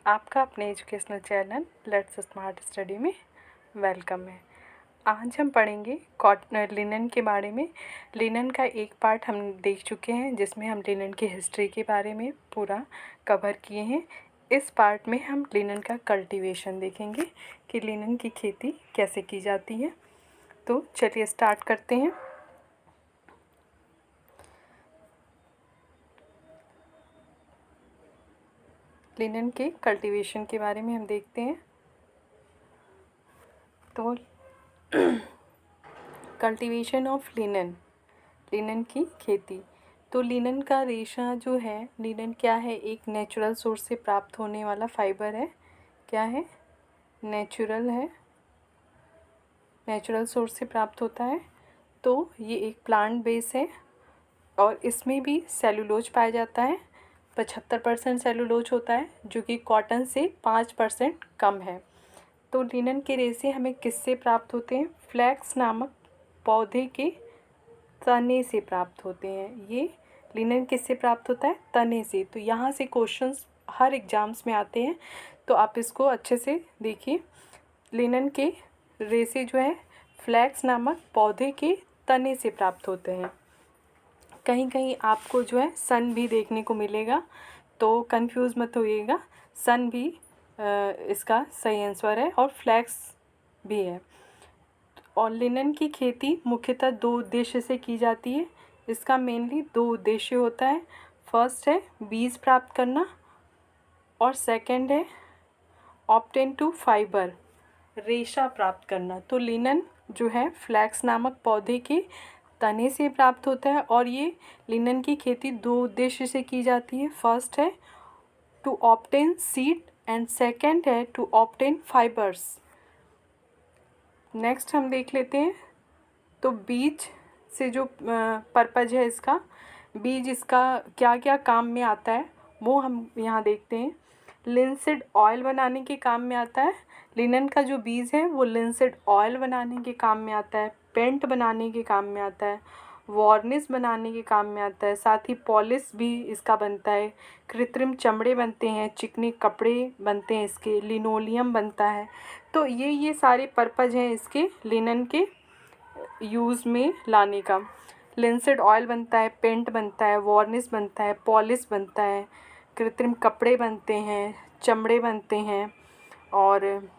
आपका अपने educational channel let's smart study में वेलकम है। आज हम पढ़ेंगे कॉटन लिनन के बारे में। लिनन का एक पार्ट हम देख चुके हैं जिसमें हम लिनन की हिस्ट्री के बारे में पूरा कवर किए हैं। इस पार्ट में हम लिनन का कल्टीवेशन देखेंगे कि लिनन की खेती कैसे की जाती है। तो चलिए स्टार्ट करते हैं। लिनन के कल्टीवेशन के बारे में हम देखते हैं। तो कल्टीवेशन ऑफ लिनन, लिनन की खेती। तो लिनन का रेशा जो है, लिनन क्या है, एक नेचुरल सोर्स से प्राप्त होने वाला फाइबर है। क्या है? नेचुरल है, नेचुरल सोर्स से प्राप्त होता है। तो ये एक प्लांट बेस है और इसमें भी सेलुलोज पाया जाता है। 75% सेलुलोज होता है जो कि कॉटन से 5% कम है। तो लिनन के रेशे हमें किससे प्राप्त होते हैं? फ्लैक्स नामक पौधे के तने से प्राप्त होते हैं। ये लिनन किससे प्राप्त होता है? तने से। तो यहाँ से क्वेश्चंस हर एग्ज़ाम्स में आते हैं, तो आप इसको अच्छे से देखिए। लिनन के रेशे जो है फ्लैक्स नामक पौधे के तने से प्राप्त होते हैं। कहीं कहीं आपको जो है सन भी देखने को मिलेगा, तो कंफ्यूज मत होइएगा। सन भी इसका सही आंसर है और फ्लैक्स भी है। और लिनन की खेती मुख्यतः 2 उद्देश्य से की जाती है। इसका मेनली 2 उद्देश्य होता है। फर्स्ट है बीज प्राप्त करना और सेकंड है ऑब्टेन टू फाइबर, रेशा प्राप्त करना। तो लिनन जो है फ्लैक्स नामक पौधे के तने से प्राप्त होता है और ये लिनन की खेती 2 उद्देश्य से की जाती है। फर्स्ट है to obtain seed and second है टू ऑब्टेन फाइबर्स। नेक्स्ट हम देख लेते हैं। तो बीज से जो पर्पज है इसका, बीज इसका क्या क्या काम में आता है वो हम यहाँ देखते हैं। लिनसीड ऑयल बनाने के काम में आता है। लिनन का जो बीज है वो लिनसीड ऑयल बनाने के काम में आता है, पेंट बनाने के काम में आता है, वार्निश बनाने के काम में आता है, साथ ही पॉलिश भी इसका बनता है, कृत्रिम चमड़े बनते हैं, चिकने कपड़े बनते हैं, इसके लिनोलियम बनता है। तो ये सारे पर्पज हैं इसके लिनन के यूज़ में लाने का। लिनसीड ऑयल बनता है, पेंट बनता है, वार्निश बनता है, पॉलिश बनता है, कृत्रिम कपड़े बनते हैं, चमड़े बनते हैं और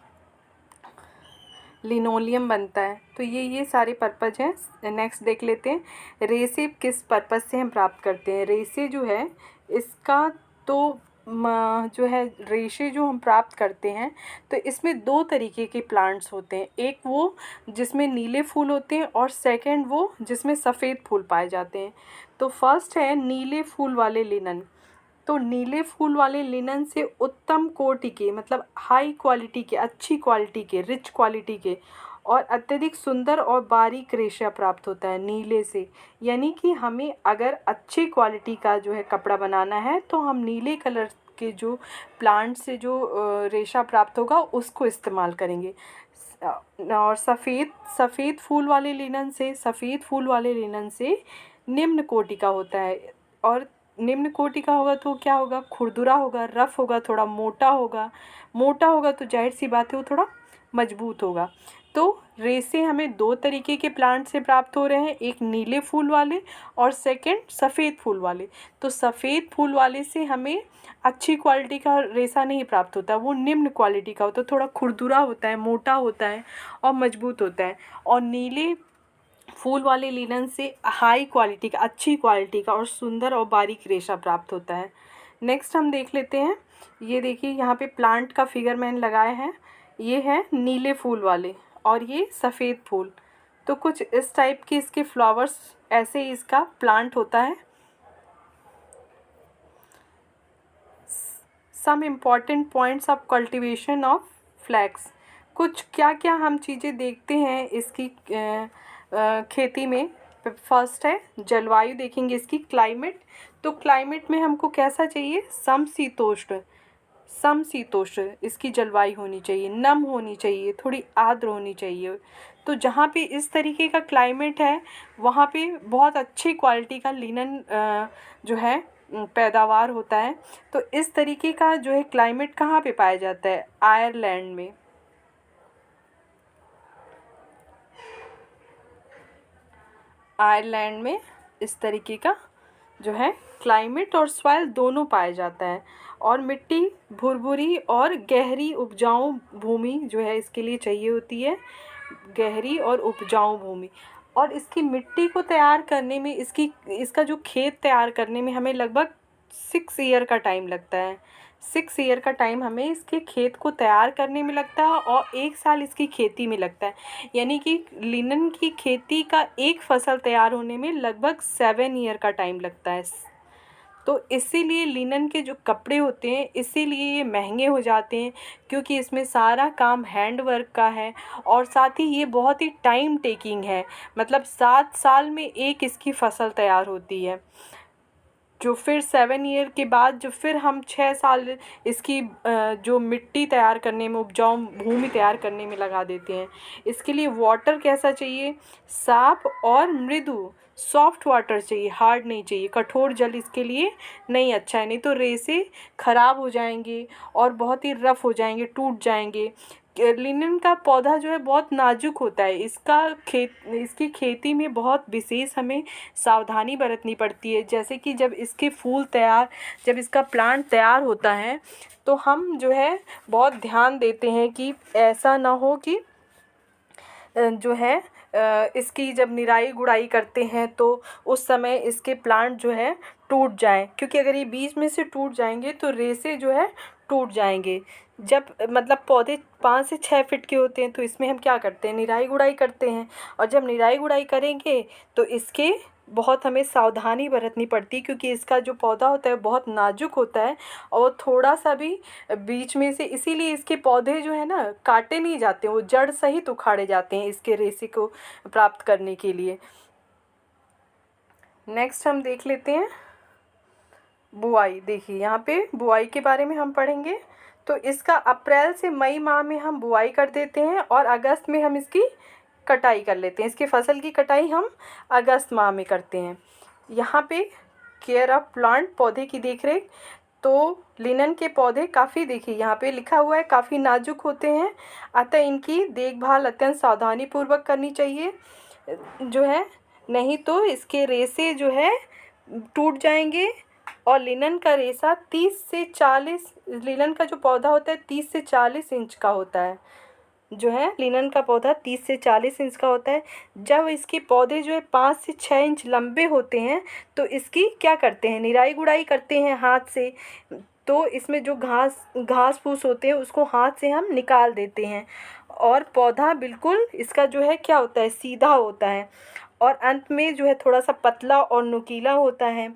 लिनोलियम बनता है। तो ये सारे पर्पज हैं। नेक्स्ट देख लेते हैं रेशे किस पर्पज से हम प्राप्त करते हैं। रेशे जो है इसका तो जो है रेशे जो हम प्राप्त करते हैं, तो इसमें 2 तरीके के प्लांट्स होते हैं। एक वो जिसमें नीले फूल होते हैं और सेकंड वो जिसमें सफ़ेद फूल पाए जाते हैं। तो फर्स्ट है नीले फूल वाले लिनन। तो नीले फूल वाले लिनन से उत्तम कोटि के, मतलब हाई क्वालिटी के, अच्छी क्वालिटी के, रिच क्वालिटी के और अत्यधिक सुंदर और बारीक रेशा प्राप्त होता है नीले से। यानी कि हमें अगर अच्छी क्वालिटी का जो है कपड़ा बनाना है तो हम नीले कलर के जो प्लांट से जो रेशा प्राप्त होगा उसको इस्तेमाल करेंगे। और सफ़ेद फूल वाले लिनन से निम्न कोटि का होता है। और निम्न कोटि का होगा तो क्या होगा? खुरदुरा होगा, रफ़ होगा, थोड़ा मोटा होगा। मोटा होगा तो जाहिर सी बात है वो थोड़ा मजबूत होगा। तो रेशे हमें 2 तरीके के प्लांट से प्राप्त हो रहे हैं, एक नीले फूल वाले और सेकंड सफ़ेद फूल वाले। तो सफ़ेद फूल वाले से हमें अच्छी क्वालिटी का रेशा नहीं प्राप्त होता, वो निम्न क्वालिटी का होता है, थोड़ा खुरदुरा होता है, मोटा होता है और मजबूत होता है। और नीले फूल वाले लिनन से हाई क्वालिटी का, अच्छी क्वालिटी का और सुंदर और बारीक रेशा प्राप्त होता है। नेक्स्ट हम देख लेते हैं। ये देखिए यहाँ पे प्लांट का फिगर मैंने लगाया है। ये है नीले फूल वाले और ये सफ़ेद फूल। तो कुछ इस टाइप के इसके फ्लावर्स, ऐसे ही इसका प्लांट होता है। Some important points of cultivation of flax. कुछ क्या क्या हम चीज़ें देखते हैं इसकी खेती में। फर्स्ट है जलवायु, देखेंगे इसकी क्लाइमेट। तो क्लाइमेट में हमको कैसा चाहिए? समशीतोष्ण, समशीतोष्ण इसकी जलवायु होनी चाहिए, नम होनी चाहिए, थोड़ी आर्द्र होनी चाहिए। तो जहाँ पे इस तरीके का क्लाइमेट है वहाँ पे बहुत अच्छी क्वालिटी का लिनन जो है पैदावार होता है। तो इस तरीके का जो है क्लाइमेट कहाँ पे पाया जाता है? आयरलैंड में। आयरलैंड में इस तरीके का जो है क्लाइमेट और सॉइल दोनों पाया जाता है। और मिट्टी भुरभुरी और गहरी उपजाऊ भूमि जो है इसके लिए चाहिए होती है, गहरी और उपजाऊ भूमि। और इसकी मिट्टी को तैयार करने में, इसका जो खेत तैयार करने में हमें लगभग 6 ईयर का टाइम लगता है। 6 ईयर का टाइम हमें इसके खेत को तैयार करने में लगता है और 1 साल इसकी खेती में लगता है। यानी कि लिनन की खेती का एक फसल तैयार होने में लगभग 7 ईयर का टाइम लगता है। तो इसीलिए लिनन के जो कपड़े होते हैं इसीलिए ये महंगे हो जाते हैं, क्योंकि इसमें सारा काम हैंड वर्क का है और साथ ही ये बहुत ही टाइम टेकिंग है। मतलब 7 साल में एक इसकी फसल तैयार होती है, जो फिर 7 ईयर के बाद जो फिर हम 6 साल इसकी जो मिट्टी तैयार करने में, उपजाऊ भूमि तैयार करने में लगा देते हैं। इसके लिए वाटर कैसा चाहिए? साफ और मृदु, सॉफ्ट वाटर चाहिए, हार्ड नहीं चाहिए। कठोर जल इसके लिए नहीं अच्छा है, नहीं तो रेसे ख़राब हो जाएंगे और बहुत ही रफ़ हो जाएंगे, टूट जाएंगे। लिनन का पौधा जो है बहुत नाजुक होता है। इसकी खेती में बहुत विशेष हमें सावधानी बरतनी पड़ती है। जैसे कि जब इसका प्लांट तैयार होता है तो हम जो है बहुत ध्यान देते हैं कि ऐसा ना हो कि जो है इसकी जब निराई गुड़ाई करते हैं तो उस समय इसके प्लांट जो है टूट जाएं, क्योंकि अगर ये बीच में से टूट जाएंगे तो रेसे जो है टूट जाएंगे। जब मतलब पौधे 5 से 6 फीट के होते हैं तो इसमें हम क्या करते हैं? निराई गुड़ाई करते हैं। और जब निराई गुड़ाई करेंगे तो इसके बहुत हमें सावधानी बरतनी पड़ती है, क्योंकि इसका जो पौधा होता है बहुत नाजुक होता है और थोड़ा सा भी बीच में से, इसीलिए इसके पौधे जो है ना काटे नहीं जाते, वो जड़ सहित उखाड़े जाते हैं इसके रेशे को प्राप्त करने के लिए। नेक्स्ट हम देख लेते हैं बुआई। देखिए यहाँ पे बुआई के बारे में हम पढ़ेंगे। तो इसका अप्रैल से मई माह में हम बुआई कर देते हैं और अगस्त में हम इसकी कटाई कर लेते हैं। इसकी फसल की कटाई हम अगस्त माह में करते हैं। यहाँ पे केयर ऑफ प्लांट, पौधे की देखरेख। तो लिनन के पौधे काफ़ी, देखिए यहाँ पे लिखा हुआ है, काफ़ी नाजुक होते हैं, अतः इनकी देखभाल अत्यंत सावधानी पूर्वक करनी चाहिए जो है, नहीं तो इसके रेशे जो है टूट जाएंगे। और लिनन का रेशा 30 से 40, लिनन का जो पौधा होता है 30 से 40 इंच का होता है। जो है लिनन का पौधा 30 से 40 इंच का होता है। जब इसके पौधे जो है 5 से 6 इंच लंबे होते हैं तो इसकी क्या करते हैं? निराई गुड़ाई करते हैं हाथ से। तो इसमें जो घास फूस होते हैं उसको हाथ से हम निकाल देते हैं और पौधा बिल्कुल इसका जो है क्या होता है? सीधा होता है और अंत में जो है थोड़ा सा पतला और नुकीला होता है।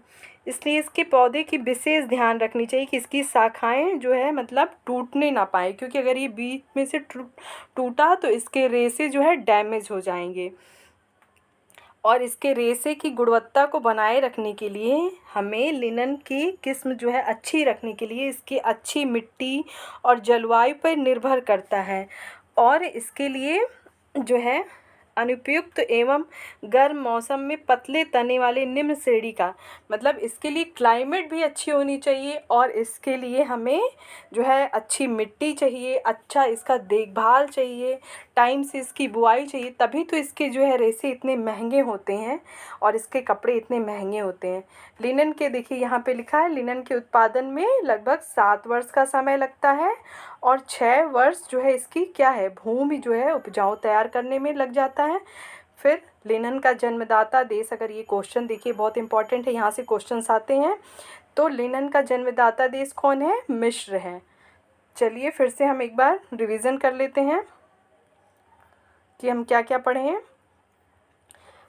इसलिए इसके पौधे की विशेष ध्यान रखनी चाहिए कि इसकी शाखाएं जो है मतलब टूटने ना पाए, क्योंकि अगर ये बीच में से टूटा तो इसके रेशे जो है डैमेज हो जाएंगे। और इसके रेशे की गुणवत्ता को बनाए रखने के लिए हमें लिनन की किस्म जो है अच्छी रखने के लिए इसकी अच्छी मिट्टी और जलवायु पर निर्भर करता है। और इसके लिए जो है अनुपयुक्त एवं गर्म मौसम में पतले तने वाले निम्न श्रेणी का, मतलब इसके लिए क्लाइमेट भी अच्छी होनी चाहिए और इसके लिए हमें जो है अच्छी मिट्टी चाहिए, अच्छा इसका देखभाल चाहिए, टाइम से इसकी बुआई चाहिए, तभी तो इसके जो है रेशे इतने महंगे होते हैं और इसके कपड़े इतने महंगे होते हैं। लिनन के देखिए यहाँ पे लिखा है, लिनन के उत्पादन में लगभग 7 वर्ष का समय लगता है और 6 वर्ष जो है इसकी क्या है? भूमि जो है उपजाऊ तैयार करने में लग जाता है। फिर लिनन का जन्मदाता देश, अगर ये क्वेश्चन देखिए बहुत इंपॉर्टेंट है, यहाँ से क्वेश्चंस आते हैं। तो लिनन का जन्मदाता देश कौन है? मिस्र है। चलिए फिर से हम एक बार रिवीजन कर लेते हैं कि हम क्या क्या पढ़े हैं।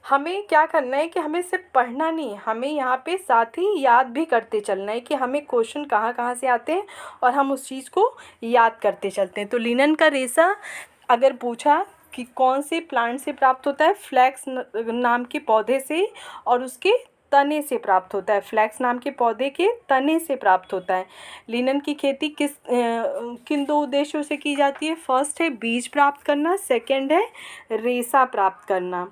हमें क्या करना है कि हमें सिर्फ पढ़ना नहीं है, हमें यहाँ पे साथ ही याद भी करते चलना है कि हमें क्वेश्चन कहाँ कहाँ से आते हैं और हम उस चीज़ को याद करते चलते हैं। तो लिनन का रेशा अगर पूछा कि कौन से प्लांट से प्राप्त होता है? फ्लैक्स नाम के पौधे से और उसके तने से प्राप्त होता है। फ्लैक्स नाम के पौधे के तने से प्राप्त होता है। लिनन की खेती किन 2 उद्देश्यों से की जाती है? फर्स्ट है बीज प्राप्त करना, सेकंड है रेशा प्राप्त करना।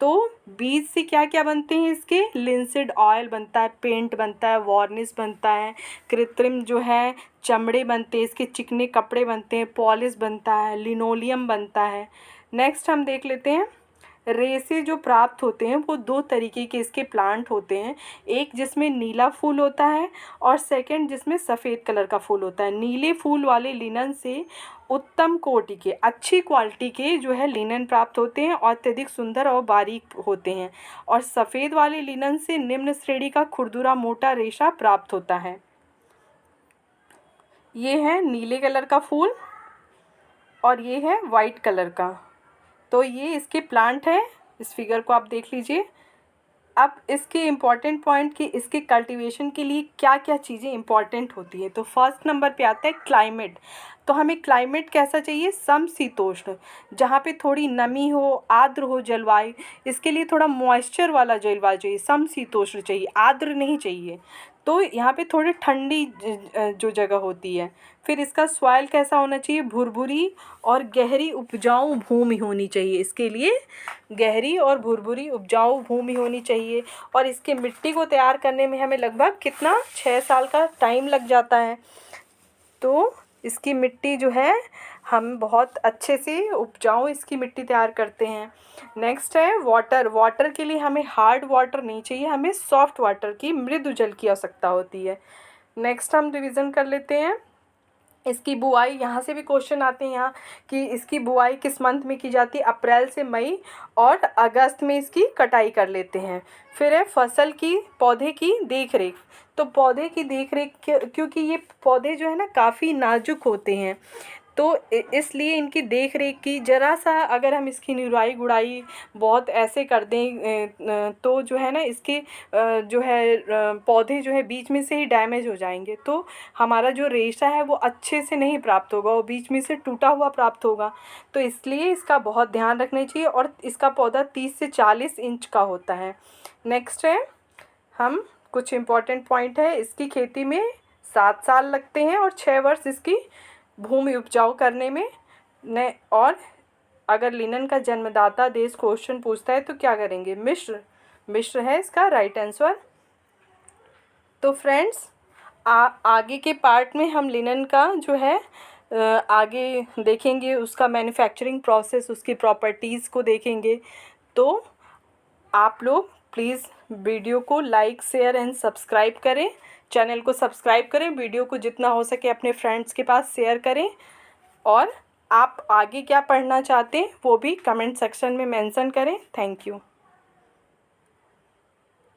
तो बीज से क्या क्या बनते हैं इसके, लिंसिड ऑयल बनता है, पेंट बनता है, वार्निश बनता है, कृत्रिम जो है चमड़े बनते हैं, इसके चिकने कपड़े बनते हैं, पॉलिश बनता है, लिनोलियम बनता है। नेक्स्ट हम देख लेते हैं, रेसे जो प्राप्त होते हैं वो दो तरीके के इसके प्लांट होते हैं, एक जिसमें नीला फूल होता है और सेकंड जिसमें सफ़ेद कलर का फूल होता है। नीले फूल वाले लिनन से उत्तम कोटि के, अच्छी क्वालिटी के जो है लिनन प्राप्त होते हैं और अत्यधिक सुंदर और बारीक होते हैं, और सफ़ेद वाले लिनन से निम्न श्रेणी का खुरदुरा मोटा रेशा प्राप्त होता है। ये है नीले कलर का फूल और ये है वाइट कलर का। तो ये इसके प्लांट है, इस फिगर को आप देख लीजिए। अब इसके इम्पॉर्टेंट पॉइंट कि इसके कल्टीवेशन के लिए क्या क्या चीज़ें इम्पॉर्टेंट होती हैं। तो फर्स्ट नंबर पे आता है क्लाइमेट। तो हमें क्लाइमेट कैसा चाहिए, समशीतोष्ण, जहाँ पे थोड़ी नमी हो, आर्द्र हो जलवायु। इसके लिए थोड़ा मॉइस्चर वाला जलवायु चाहिए, समशीतोष्ण चाहिए, आर्द्र नहीं चाहिए। तो यहाँ पे थोड़ी ठंडी जो जगह होती है। फिर इसका सॉइल कैसा होना चाहिए, भुरभुरी और गहरी उपजाऊ भूमि होनी चाहिए। इसके लिए गहरी और भुरभुरी उपजाऊ भूमि होनी चाहिए। और इसके मिट्टी को तैयार करने में हमें लगभग कितना 6 साल का टाइम लग जाता है। तो इसकी मिट्टी जो है हम बहुत अच्छे से उपजाऊ इसकी मिट्टी तैयार करते हैं। नेक्स्ट है वाटर। वाटर के लिए हमें हार्ड वाटर नहीं चाहिए, हमें सॉफ्ट वाटर की, मृदु जल की आवश्यकता होती है। नेक्स्ट हम रिवीजन कर लेते हैं। इसकी बुआई, यहाँ से भी क्वेश्चन आते हैं यहाँ कि इसकी बुआई किस मंथ में की जाती है, अप्रैल से मई, और अगस्त में इसकी कटाई कर लेते हैं। फिर है फसल की, पौधे की देख रेख। तो पौधे की देख रेख क्योंकि ये पौधे जो है ना काफ़ी नाजुक होते हैं, तो इसलिए इनकी देख रेख की ज़रा सा अगर हम इसकी निराई गुड़ाई बहुत ऐसे कर दें तो जो है ना इसके जो है पौधे जो है बीच में से ही डैमेज हो जाएंगे। तो हमारा जो रेशा है वो अच्छे से नहीं प्राप्त होगा, वो बीच में से टूटा हुआ प्राप्त होगा। तो इसलिए इसका बहुत ध्यान रखना चाहिए। और इसका पौधा 30 से 40 इंच का होता है। नेक्स्ट है, हम कुछ इम्पॉर्टेंट पॉइंट है, इसकी खेती में 7 साल लगते हैं और 6 वर्ष इसकी भूमि उपजाऊ करने में। और अगर लिनन का जन्मदाता देश क्वेश्चन पूछता है तो क्या करेंगे, मिस्र। मिस्र है इसका राइट आंसर। तो फ्रेंड्स आगे के पार्ट में हम लिनन का जो है आगे देखेंगे, उसका मैन्युफैक्चरिंग प्रोसेस, उसकी प्रॉपर्टीज़ को देखेंगे। तो आप लोग प्लीज़ वीडियो को लाइक, शेयर एंड सब्सक्राइब करें, चैनल को सब्सक्राइब करें, वीडियो को जितना हो सके अपने फ्रेंड्स के पास शेयर करें। और आप आगे क्या पढ़ना चाहते हैं वो भी कमेंट सेक्शन में मेंशन करें। Thank you.